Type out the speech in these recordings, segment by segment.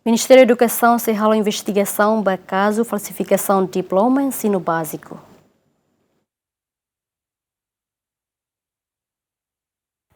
Ministério da Educação se rala investigação para caso falsificação de Diploma Ensinu Baziku.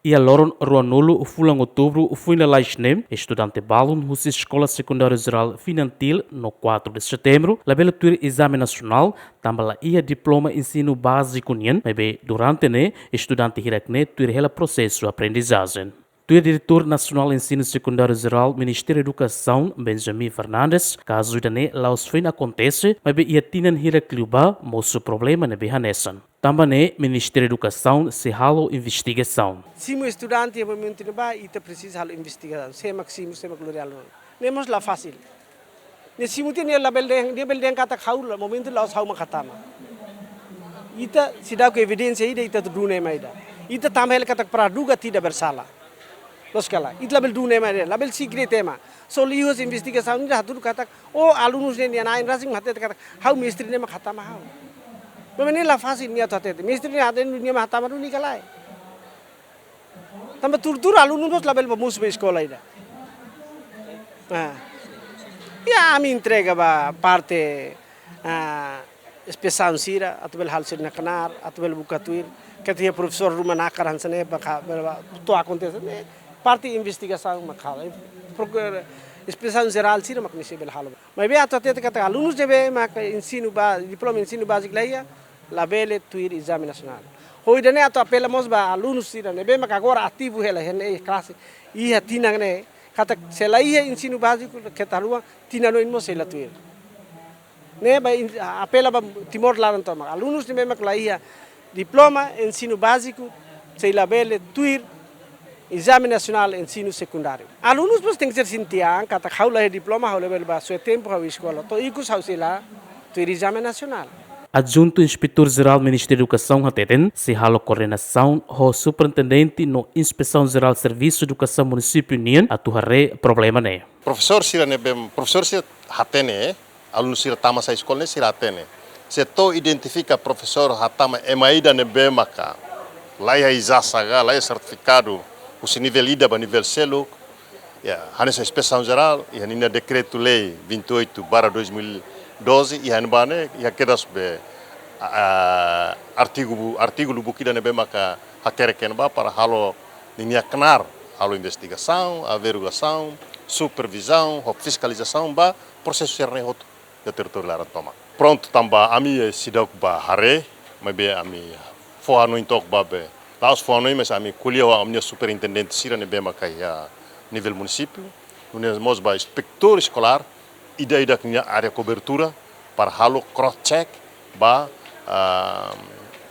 E a loron ruanulo fulang outubro foi na laisnem estudante balun husi escola secundária geral finantil no 4 de setembro labela tuir exame nacional tambala ia diploma ensino básico nien bebe durante ne estudante hirakne tuir hela processo aprendizagem. O diretor nacional de ensino secundário geral Ministério Edukasaun Benjamin Fernandes caso dane laos fin acontece mas ia tinan hirakliuba moço problema ne behanesan. Também Ministério Edukasaun se halo investigação. Se o estudante é muito bom, ele precisa halo investigação. Se máximo, se maclorial. Nemos lá fácil. Nesse momento ele label den kata khaul momento lá os hau makatama. Ita sidau ke evidência ida tudune maida. Ita tamhel kata praduga tidak bersalah. Los kala. Ita label dune maida, label secret tema. Solius investigação ida hatur kata oh alunus ne nain rasing mate kata hau mistri ne makatama hau. Memang lah fácil niat hati. Mistri ni ada dunia mata baru ni kalai. Tambah tur alunus label pemus sekolah ida. Ya kami entrega ba parte especial sira atau hal sir nak atau buka tuir. Ketika profesor rumah nakar hansane tu akontes ne parte investigação makala. Especial geral sira makni sebel hal. Mas bem atau kata alunus deve mak ensino diploma ensino básico laia labele tuir exame nacional. Hoje dane atau apela mos ba alunus sira ne bem mak agora ativo ela hene classe ia tinang ne kata selaia ensino básico que talua tinano inmo sela tuir. Ne ba apela ba timor laran toma alunus ne mak laia diploma ensino básico sela labele tuir exame nacional ensino secundário. Alunos pos tem que ser sintiang kata haula diploma haula bel ba so tempo ha escola to ikus hausila tuir exame nacional. Adjunto Inspetor-Geral do Ministério da Educação Hateten, se halo coordenação o superintendente no Inspeção Geral de Serviço de Educação Município União atuaré problema né. Professor sira hatene, aluno sira tama sa escola sira hatene. Se to identifica professor hatama emaida ne bemaka, laia izasaga, laia certificado, o nível ida ba nível selo, ya, hanesa Inspeção Geral, e hanina decreto-lei 28/2012 e hanbane ya kedas be artigo bukida ne bemaka hakereken ba para halo linia kenar halo investigação, averiguação, supervisão, fiscalização ba processo serne hoto da território lara toma. Pronto tamba ami sidok ba hare, mabe ami foano intok ba be. Laos foano mas ami kuliah wa amnia superintendente sira ne bemaka ya nível município, nós mos ba inspector escolar ida kinha área cobertura para halo cross check ba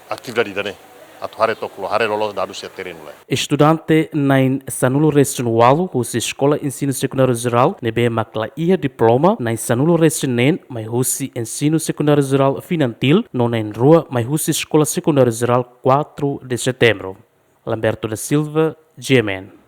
atividade dane atuare toklo hare lolos dados ya terreno lá. Estudante nain sanulo regional husi escola ensino secundário geral nebe makla ia diploma nain sanulo regionen mai husi ensino secundário geral finantil no nain rua mai husi escola secundário geral 4 de setembro. Lamberto da Silva, GMN.